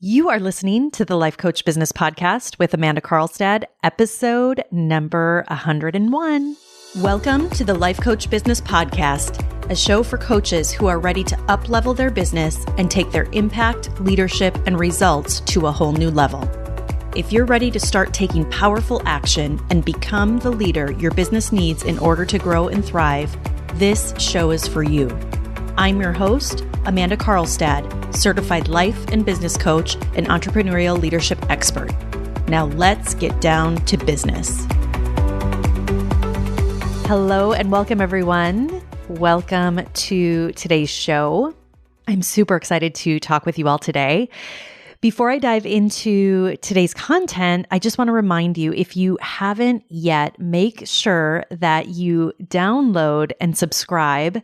You are listening to the Life Coach Business Podcast with Amanda Carlstad, episode number 101. Welcome to the Life Coach Business Podcast, a show for coaches who are ready to up-level their business and take their impact, leadership, and results to a whole new level. If you're ready to start taking powerful action and become the leader your business needs in order to grow and thrive, this show is for you. I'm your host, Amanda Carlstad, certified life and business coach and entrepreneurial leadership expert. Now let's get down to business. Hello and welcome, everyone. Welcome to today's show. I'm super excited to talk with you all today. Before I dive into today's content, I just want to remind you, if you haven't yet, make sure that you download and subscribe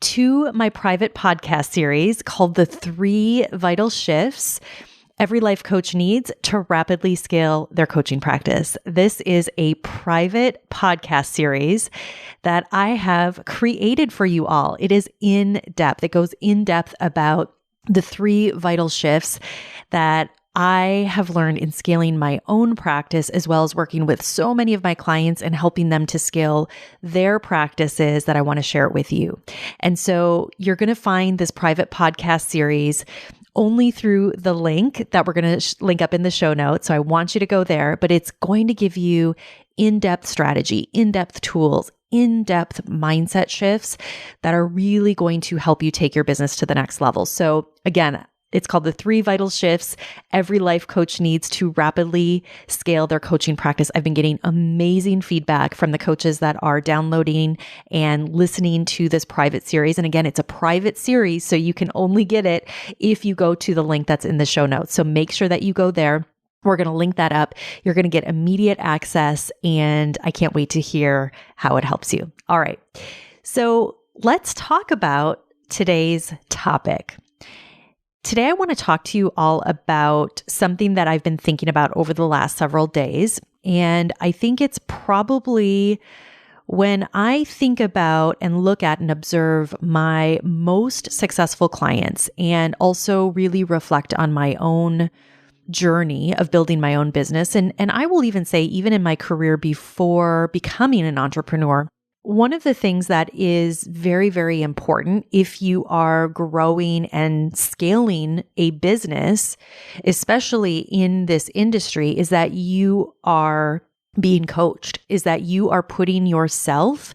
to my private podcast series called The 3 Vital Shifts Every Life Coach Needs to Rapidly Scale Their Coaching Practice. This is a private podcast series that I have created for you all. It is in depth. It goes in depth about the 3 vital shifts that I have learned in scaling my own practice, as well as working with so many of my clients and helping them to scale their practices, that I want to share it with you. And so you're going to find this private podcast series only through the link that we're going to link up in the show notes. So I want you to go there, but it's going to give you in-depth strategy, in-depth tools, in-depth mindset shifts that are really going to help you take your business to the next level. So again, it's called The 3 Vital Shifts Every Life Coach Needs to Rapidly Scale Their Coaching Practice. I've been getting amazing feedback from the coaches that are downloading and listening to this private series. And again, it's a private series, so you can only get it if you go to the link that's in the show notes. So make sure that you go there. We're going to link that up. You're going to get immediate access, and I can't wait to hear how it helps you. All right. So let's talk about today's topic. Today, I want to talk to you all about something that I've been thinking about over the last several days. And I think it's probably when I think about and look at and observe my most successful clients, and also really reflect on my own journey of building my own business. And I will even say, even in my career before becoming an entrepreneur, one of the things that is very, very important if you are growing and scaling a business, especially in this industry, is that you are being coached, is that you are putting yourself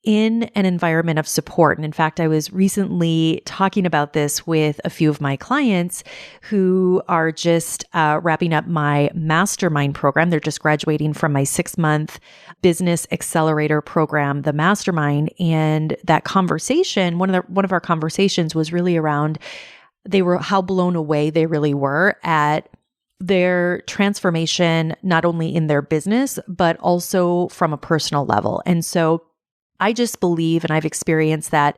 in an environment of support. And in fact, I was recently talking about this with a few of my clients who are just wrapping up my mastermind program. They're just graduating from my 6-month business accelerator program, the mastermind. And that conversation, one of our conversations was really around, how blown away they really were at their transformation, not only in their business, but also from a personal level. And so I just believe, and I've experienced that,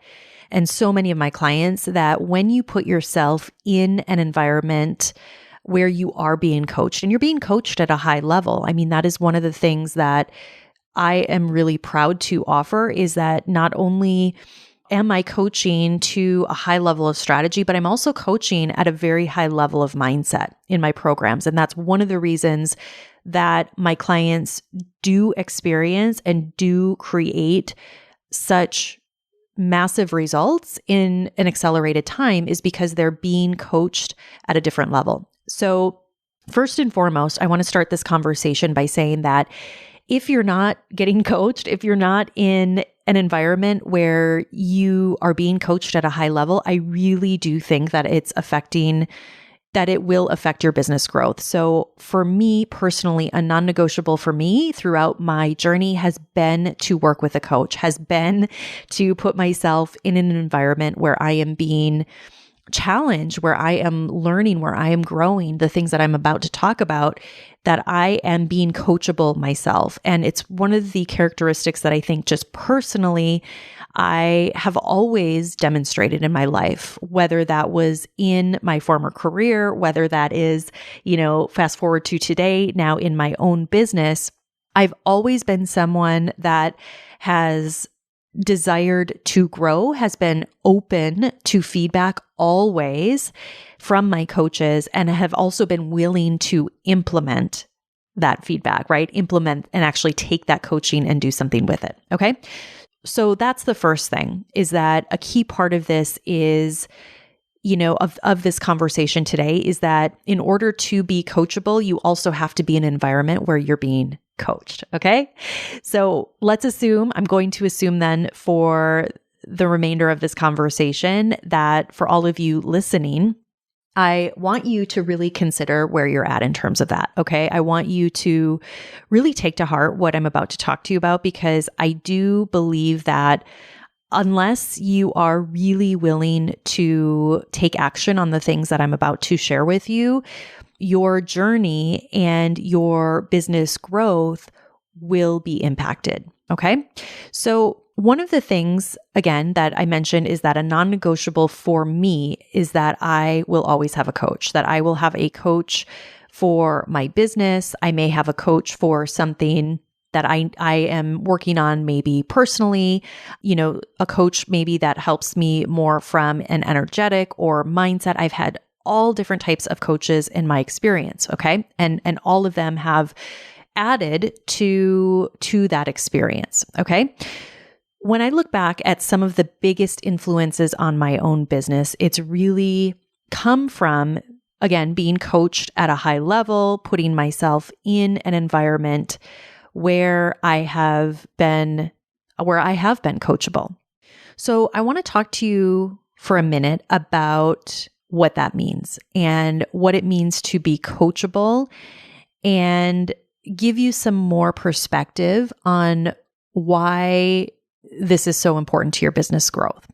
and so many of my clients, that when you put yourself in an environment where you are being coached, and you're being coached at a high level, I mean, that is one of the things that I am really proud to offer, is that not only am I coaching to a high level of strategy, but I'm also coaching at a very high level of mindset in my programs. And that's one of the reasons that my clients do experience and do create such massive results in an accelerated time, is because they're being coached at a different level. So first and foremost, I want to start this conversation by saying that if you're not getting coached, if you're not in an environment where you are being coached at a high level, I really do think that it will affect your business growth. So for me personally, a non-negotiable for me throughout my journey has been to work with a coach, has been to put myself in an environment where I am being challenged, where I am learning, where I am growing, the things that I'm about to talk about, that I am being coachable myself. And it's one of the characteristics that I think just personally I have always demonstrated in my life, whether that was in my former career, whether that is, fast forward to today, now in my own business. I've always been someone that has desired to grow, has been open to feedback always from my coaches, and have also been willing to implement that feedback, right? Implement and actually take that coaching and do something with it. Okay. So that's the first thing, is that a key part of this is, of this conversation today, is that in order to be coachable, you also have to be in an environment where you're being coached. Okay. So I'm going to assume then for the remainder of this conversation that for all of you listening, I want you to really consider where you're at in terms of that. Okay. I want you to really take to heart what I'm about to talk to you about, because I do believe that unless you are really willing to take action on the things that I'm about to share with you, your journey and your business growth will be impacted. Okay. So one of the things, again, that I mentioned is that a non-negotiable for me is that I will always have a coach, that I will have a coach for my business. I may have a coach for something that I am working on, maybe personally, a coach maybe that helps me more from an energetic or mindset. I've had all different types of coaches in my experience. Okay. And all of them have added to that experience. Okay. When I look back at some of the biggest influences on my own business, it's really come from, again, being coached at a high level, putting myself in an environment where I have been coachable. So I want to talk to you for a minute about what that means and what it means to be coachable, and give you some more perspective on why this is so important to your business growth.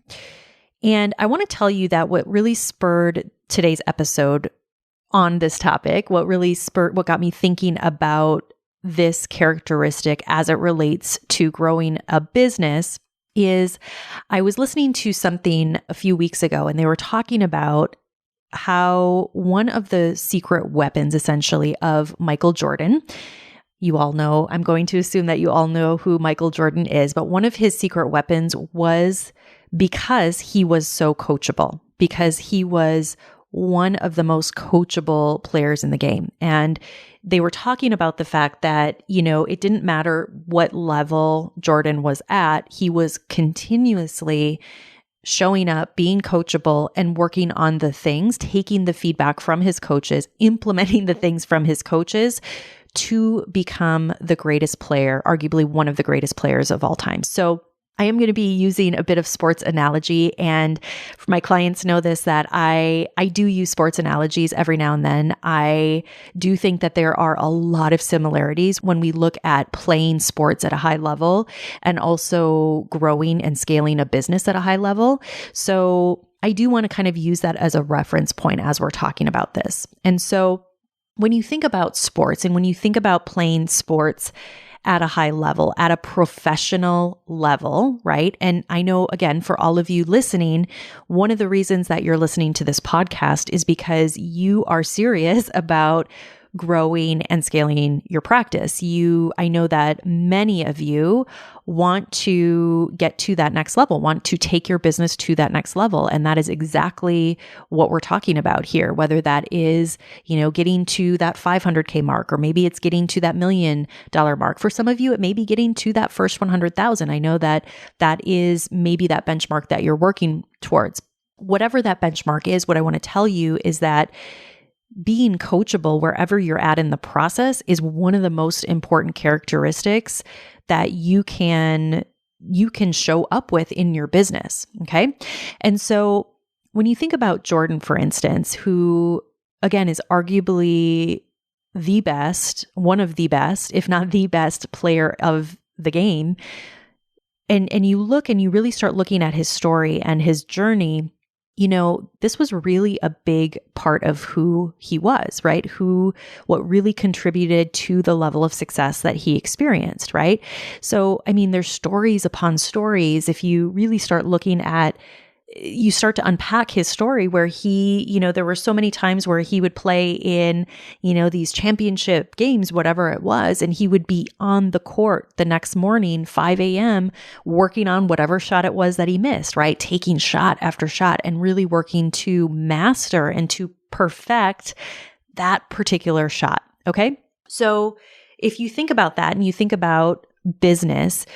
And I want to tell you that what really spurred today's episode on this topic, what got me thinking about this characteristic as it relates to growing a business, is I was listening to something a few weeks ago, and they were talking about how one of the secret weapons, essentially, of Michael Jordan. You all know, I'm going to assume that you all know who Michael Jordan is, but one of his secret weapons was because he was so coachable, because he was one of the most coachable players in the game. And they were talking about the fact that, it didn't matter what level Jordan was at, he was continuously showing up, being coachable, and working on the things, taking the feedback from his coaches, implementing the things from his coaches to become the greatest player, arguably one of the greatest players of all time. So I am going to be using a bit of sports analogy, and for my clients know this, that I do use sports analogies every now and then. I do think that there are a lot of similarities when we look at playing sports at a high level and also growing and scaling a business at a high level. So I do want to kind of use that as a reference point as we're talking about this. And so when you think about sports and when you think about playing sports at a high level, at a professional level, right? And I know, again, for all of you listening, one of the reasons that you're listening to this podcast is because you are serious about growing and scaling your practice. I know that many of you want to get to that next level, want to take your business to that next level. And that is exactly what we're talking about here, whether that is, getting to that 500K mark, or maybe it's getting to that $1 million mark. For some of you, it may be getting to that first 100,000. I know that is maybe that benchmark that you're working towards. Whatever that benchmark is, what I want to tell you is that being coachable wherever you're at in the process is one of the most important characteristics that you can show up with in your business. Okay. And so when you think about Jordan, for instance, who again is arguably the best, one of the best, if not the best player of the game, and you look and you really start looking at his story and his journey, this was really a big part of who he was, right? What really contributed to the level of success that he experienced, right? So, there's stories upon stories. If you really start looking at you start to unpack his story where there were so many times where he would play in, these championship games, whatever it was, and he would be on the court the next morning, 5 a.m., working on whatever shot it was that he missed, right? Taking shot after shot and really working to master and to perfect that particular shot. Okay. So if you think about that and you think about business,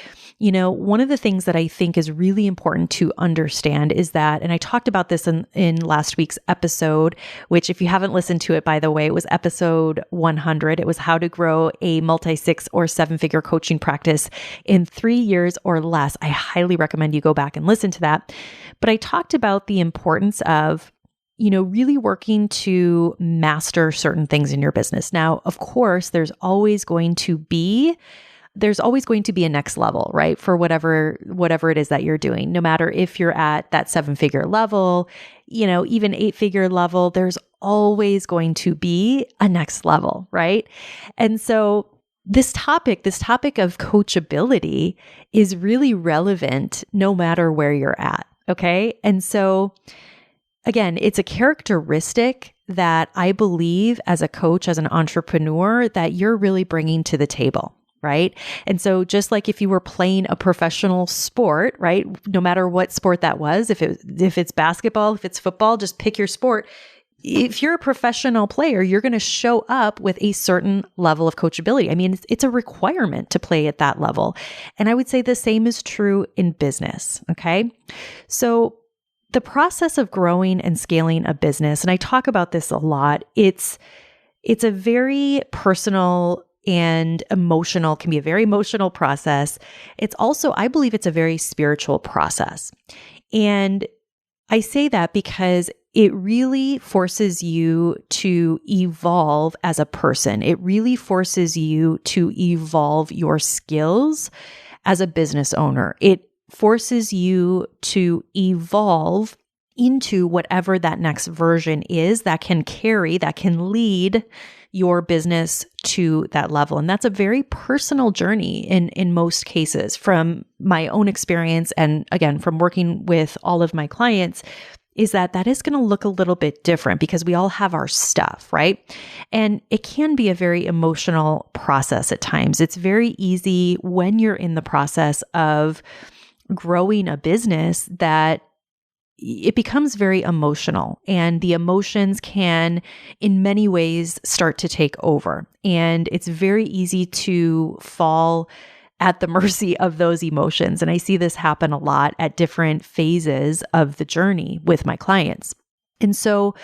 one of the things that I think is really important to understand is that, and I talked about this in last week's episode, which if you haven't listened to it, by the way, it was episode 100. It was how to grow a multi-6 or 7-figure coaching practice in 3 years or less. I highly recommend you go back and listen to that. But I talked about the importance of really working to master certain things in your business. Now, of course, there's always going to be a next level, right? For whatever it is that you're doing, no matter if you're at that 7-figure level, even 8-figure level, there's always going to be a next level, right? And so this topic of coachability is really relevant no matter where you're at. Okay. And so again, it's a characteristic that I believe as a coach, as an entrepreneur, that you're really bringing to the table. Right. And so just like if you were playing a professional sport, right, no matter what sport that was, if it's basketball, if it's football, just pick your sport. If you're a professional player, you're going to show up with a certain level of coachability. I mean, it's a requirement to play at that level. And I would say the same is true in business. Okay. So the process of growing and scaling a business, and I talk about this a lot, it's a very personal and can be a very emotional process. It's also, I believe it's a very spiritual process. And I say that because it really forces you to evolve as a person. It really forces you to evolve your skills as a business owner. It forces you to evolve into whatever that next version is that can lead your business to that level. And that's a very personal journey in most cases. From my own experience, and again, from working with all of my clients, is that is going to look a little bit different because we all have our stuff, right? And it can be a very emotional process at times. It's very easy when you're in the process of growing a business that it becomes very emotional, and the emotions can in many ways start to take over. And it's very easy to fall at the mercy of those emotions. And I see this happen a lot at different phases of the journey with my clients. And so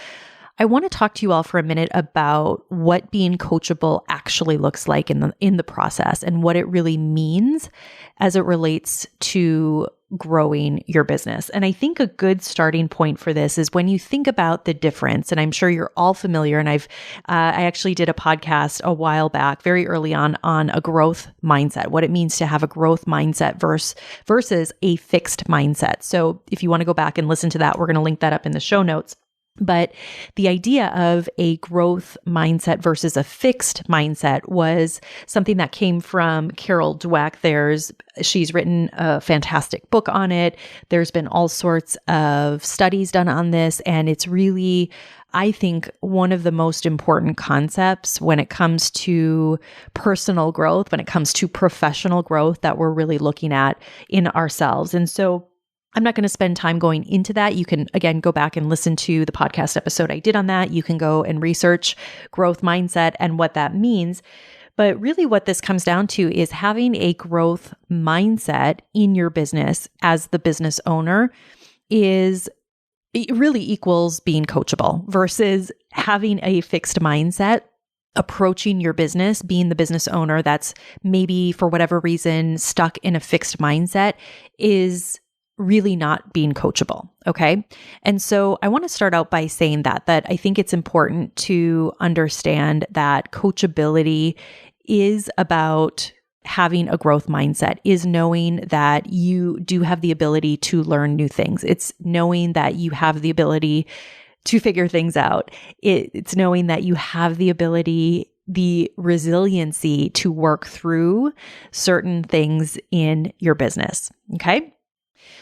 I want to talk to you all for a minute about what being coachable actually looks like in the process, and what it really means as it relates to growing your business. And I think a good starting point for this is when you think about the difference, and I'm sure you're all familiar, and I actually did a podcast a while back, very early on a growth mindset, what it means to have a growth mindset versus a fixed mindset. So if you want to go back and listen to that, we're going to link that up in the show notes. But the idea of a growth mindset versus a fixed mindset was something that came from Carol Dweck. She's written a fantastic book on it. There's been all sorts of studies done on this, and it's really, I think, one of the most important concepts when it comes to personal growth, when it comes to professional growth that we're really looking at in ourselves. And so I'm not going to spend time going into that. You can, again, go back and listen to the podcast episode I did on that. You can go and research growth mindset and what that means. But really what this comes down to is having a growth mindset in your business as the business owner it really equals being coachable versus having a fixed mindset. Approaching your business, being the business owner that's maybe for whatever reason stuck in a fixed mindset, is really not being coachable. Okay. And so I want to start out by saying that I think it's important to understand that coachability is about having a growth mindset, is knowing that you do have the ability to learn new things. It's knowing that you have the ability to figure things out. It's knowing that you have the ability, the resiliency to work through certain things in your business. Okay.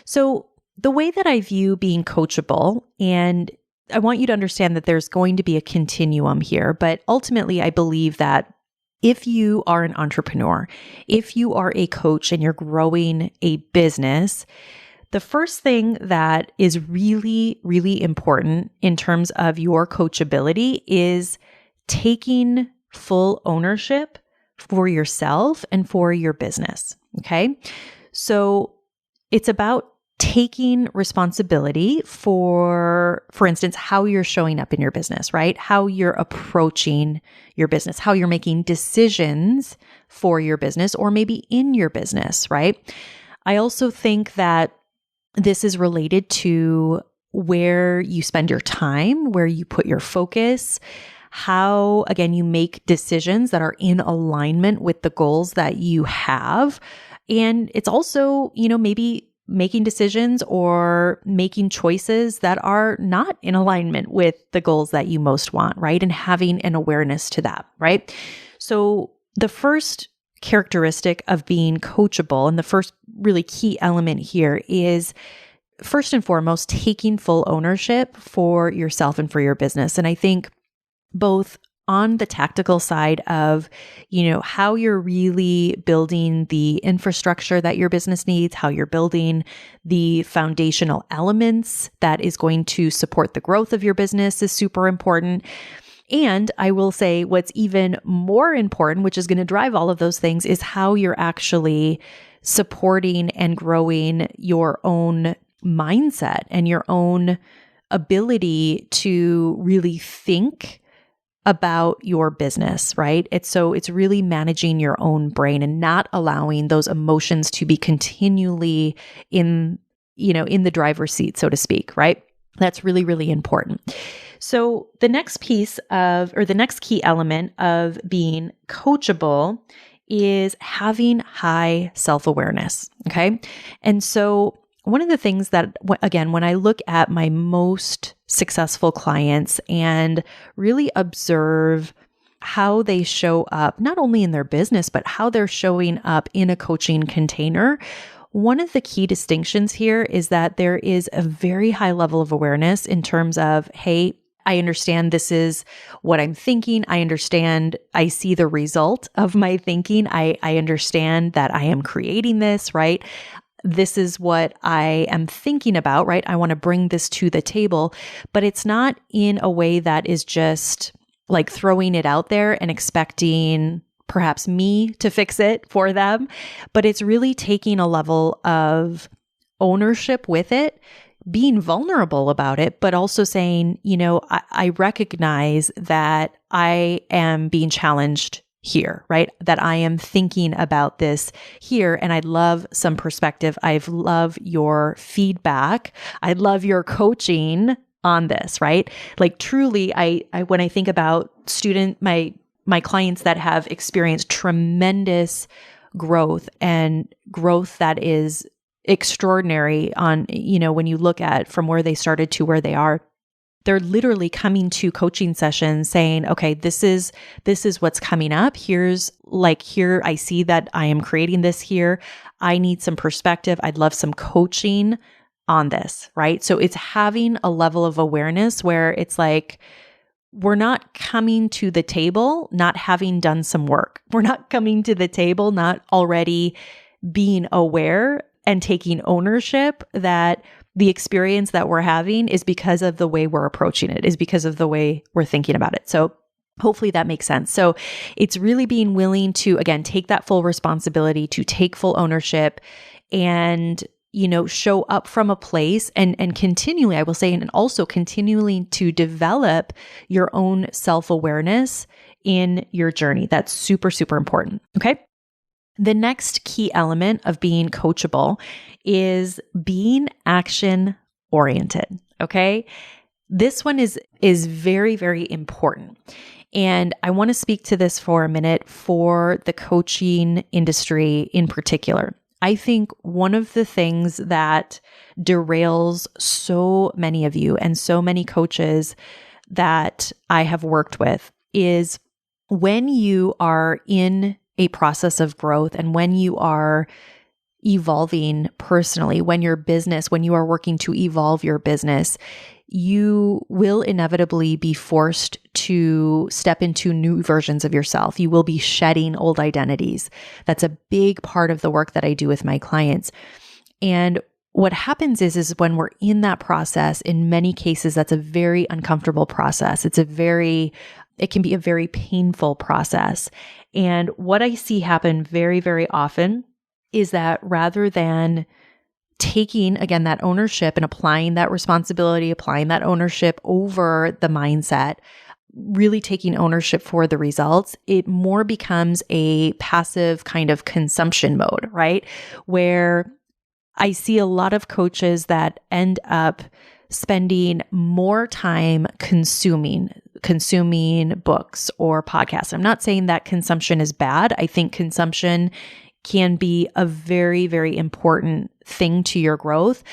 So the way that I view being coachable, and I want you to understand that there's going to be a continuum here, but ultimately I believe that if you are an entrepreneur, if you are a coach and you're growing a business, the first thing that is really, really important in terms of your coachability is taking full ownership for yourself and for your business. Okay. So it's about taking responsibility for instance, how you're showing up in your business, right? How you're approaching your business, how you're making decisions for your business or maybe in your business, right? I also think that this is related to where you spend your time, where you put your focus, how, again, you make decisions that are in alignment with the goals that you have. And it's also, maybe making decisions or making choices that are not in alignment with the goals that you most want, right? And having an awareness to that, right? So the first characteristic of being coachable and the first really key element here is first and foremost, taking full ownership for yourself and for your business. And I think both on the tactical side of, how you're really building the infrastructure that your business needs, how you're building the foundational elements that is going to support the growth of your business is super important. And I will say what's even more important, which is going to drive all of those things, is how you're actually supporting and growing your own mindset and your own ability to really think about your business, right? It's really managing your own brain and not allowing those emotions to be continually in the driver's seat, so to speak, right? That's really, really important. So the next piece the next key element of being coachable is having high self-awareness, okay? And so one of the things that, again, when I look at my most successful clients and really observe how they show up, not only in their business, but how they're showing up in a coaching container, one of the key distinctions here is that there is a very high level of awareness in terms of, hey, I understand this is what I'm thinking. I understand, I see the result of my thinking. I understand that I am creating this, right? This is what I am thinking about, right? I want to bring this to the table, but it's not in a way that is just like throwing it out there and expecting perhaps me to fix it for them, but it's really taking a level of ownership with it, being vulnerable about it, but also saying, I recognize that I am being challenged here, right? That I am thinking about this here, and I'd love some perspective. I love your feedback. I'd love your coaching on this, right? Like truly, I when I think about my clients that have experienced tremendous growth and growth that is extraordinary on, when you look at from where they started to where they are, they're literally coming to coaching sessions saying, okay, this is what's coming up. Here I see that I am creating this here. I need some perspective. I'd love some coaching on this, right? So it's having a level of awareness where it's like, we're not coming to the table not having done some work. We're not coming to the table not already being aware and taking ownership that the experience that we're having is because of the way we're approaching it, is because of the way we're thinking about it. So hopefully that makes sense. So it's really being willing to, again, take that full responsibility, to take full ownership and, show up from a place and continually, I will say, and also continually to develop your own self-awareness in your journey. That's super, super important. Okay. The next key element of being coachable is being action oriented. Okay. This one is very, very important. And I want to speak to this for a minute for the coaching industry in particular. I think one of the things that derails so many of you and so many coaches that I have worked with is when you are in a process of growth and when you are evolving personally, when you are working to evolve your business, you will inevitably be forced to step into new versions of yourself. You will be shedding old identities. That's a big part of the work that I do with my clients. And what happens is when we're in that process, in many cases, that's a very uncomfortable process. It can be a very painful process. And what I see happen very, very often is that rather than taking, again, that ownership and applying that responsibility, applying that ownership over the mindset, really taking ownership for the results, it more becomes a passive kind of consumption mode, right? Where I see a lot of coaches that end up spending more time consuming books or podcasts. I'm not saying that consumption is bad. I think consumption can be a very, very important thing to your growth.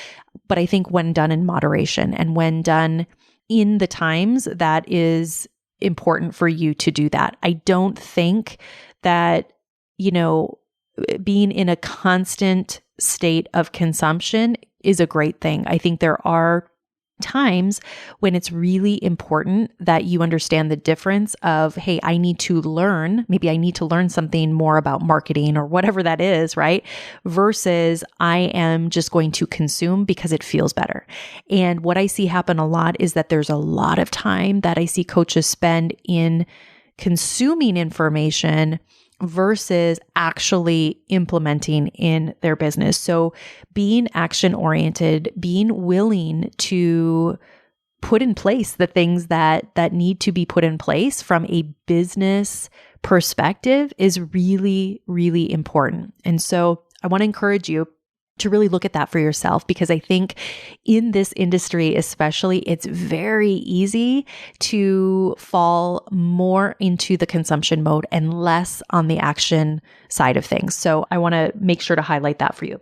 But I think when done in moderation and when done in the times that is important for you to do that. I don't think that, being in a constant state of consumption is a great thing. I think there are times when it's really important that you understand the difference of, hey, maybe I need to learn something more about marketing or whatever that is, right? Versus I am just going to consume because it feels better. And what I see happen a lot is that there's a lot of time that I see coaches spend in consuming information versus actually implementing in their business. So being action-oriented, being willing to put in place the things that need to be put in place from a business perspective is really, really important. And so I want to encourage you to really look at that for yourself, because I think in this industry, especially, it's very easy to fall more into the consumption mode and less on the action side of things. So I want to make sure to highlight that for you.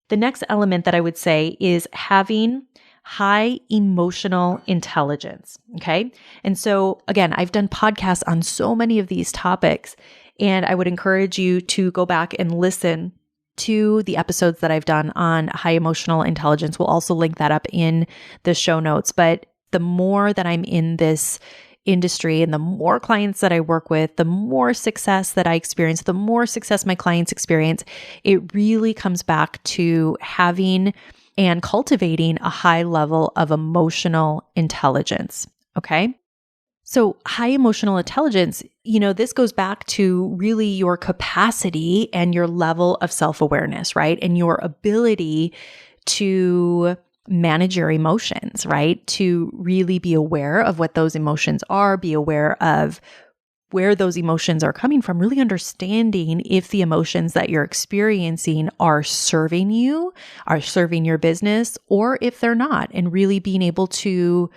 The next element that I would say is having high emotional intelligence. Okay. And so again, I've done podcasts on so many of these topics, and I would encourage you to go back and listen to the episodes that I've done on high emotional intelligence. We'll also link that up in the show notes. But the more that I'm in this industry and the more clients that I work with, the more success that I experience, the more success my clients experience, it really comes back to having and cultivating a high level of emotional intelligence. Okay. So high emotional intelligence, this goes back to really your capacity and your level of self-awareness, right? And your ability to manage your emotions, right? To really be aware of what those emotions are, be aware of where those emotions are coming from, really understanding if the emotions that you're experiencing are serving you, are serving your business, or if they're not, and really being able to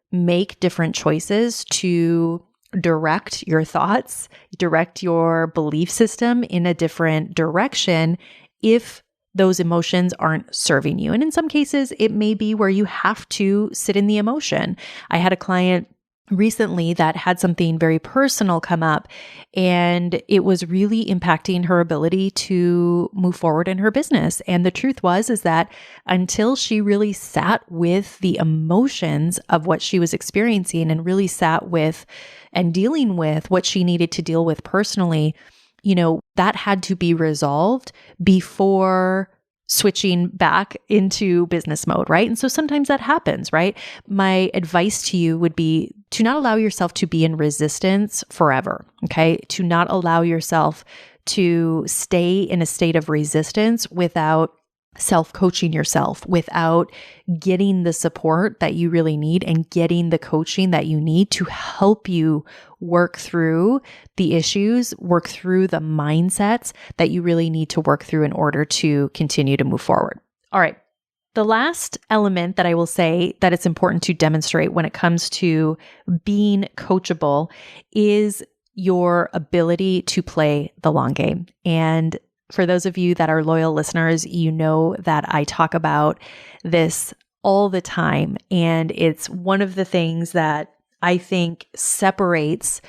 make different choices to direct your thoughts, direct your belief system in a different direction if those emotions aren't serving you. And in some cases, it may be where you have to sit in the emotion. I had a client recently that had something very personal come up, and it was really impacting her ability to move forward in her business. And the truth is that until she really sat with the emotions of what she was experiencing and really sat with and dealing with what she needed to deal with personally, that had to be resolved before switching back into business mode, right? And so sometimes that happens, right? My advice to you would be to not allow yourself to be in resistance forever, okay? To not allow yourself to stay in a state of resistance without self-coaching yourself, without getting the support that you really need and getting the coaching that you need to help you work through the issues, work through the mindsets that you really need to work through in order to continue to move forward. All right. The last element that I will say that it's important to demonstrate when it comes to being coachable is your ability to play the long game. And for those of you that are loyal listeners, you know that I talk about this all the time. And it's one of the things that I think separates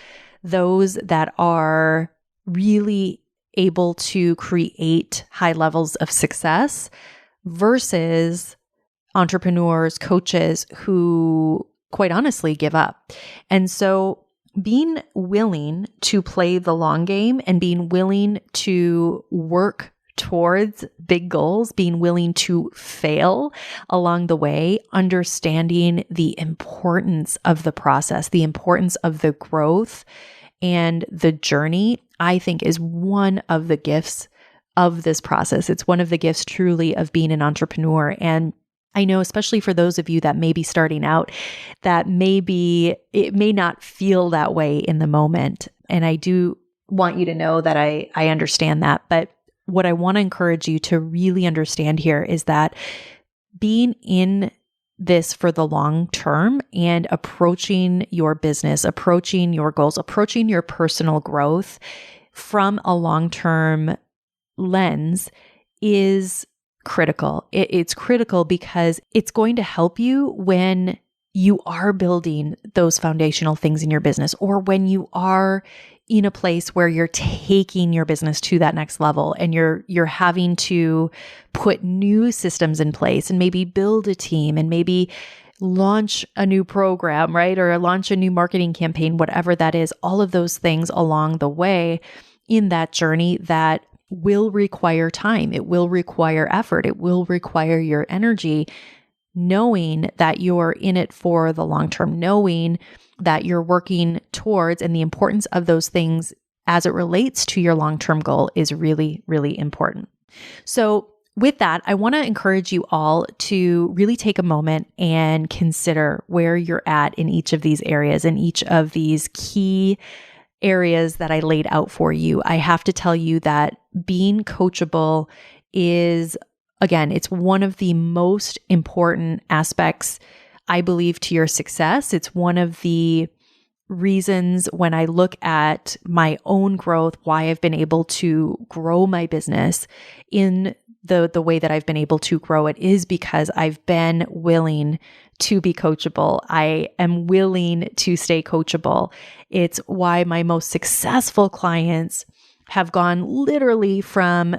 those that are really able to create high levels of success versus entrepreneurs, coaches who quite honestly give up. And so being willing to play the long game and being willing to work towards big goals, being willing to fail along the way, understanding the importance of the process, the importance of the growth and the journey, I think is one of the gifts of this process. It's one of the gifts truly of being an entrepreneur. And I know, especially for those of you that may be starting out, that it may not feel that way in the moment. And I do want you to know that I understand that. But what I want to encourage you to really understand here is that being in this for the long term and approaching your business, approaching your goals, approaching your personal growth from a long-term lens is critical. It's critical because it's going to help you when you are building those foundational things in your business, or when you are in a place where you're taking your business to that next level and you're having to put new systems in place and maybe build a team and maybe launch a new program, right? Or launch a new marketing campaign, whatever that is, all of those things along the way in that journey that will require time. It will require effort. It will require your energy, knowing that you're in it for the long term, knowing that you're working towards, and the importance of those things as it relates to your long-term goal is really, really important. So with that, I want to encourage you all to really take a moment and consider where you're at in each of these areas, in each of these key areas that I laid out for you. I have to tell you that being coachable is, again, it's one of the most important aspects, I believe, to your success. It's one of the reasons when I look at my own growth, why I've been able to grow my business in the way that I've been able to grow it is because I've been willing to be coachable. I am willing to stay coachable. It's why my most successful clients have gone literally from,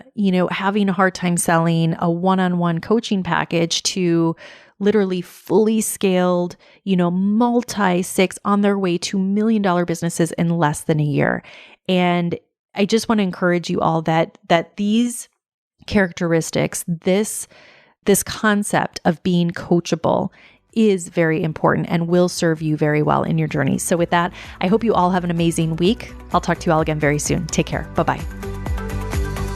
having a hard time selling a one-on-one coaching package to literally fully scaled, multi-six on their way to $1 million businesses in less than a year. And I just want to encourage you all that these characteristics, this concept of being coachable is very important and will serve you very well in your journey. So with that, I hope you all have an amazing week. I'll talk to you all again very soon. Take care. Bye-bye.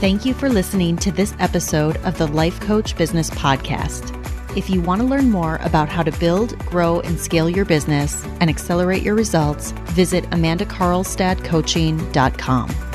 Thank you for listening to this episode of the Life Coach Business Podcast. If you want to learn more about how to build, grow, and scale your business and accelerate your results, visit amandakarlstadcoaching.com.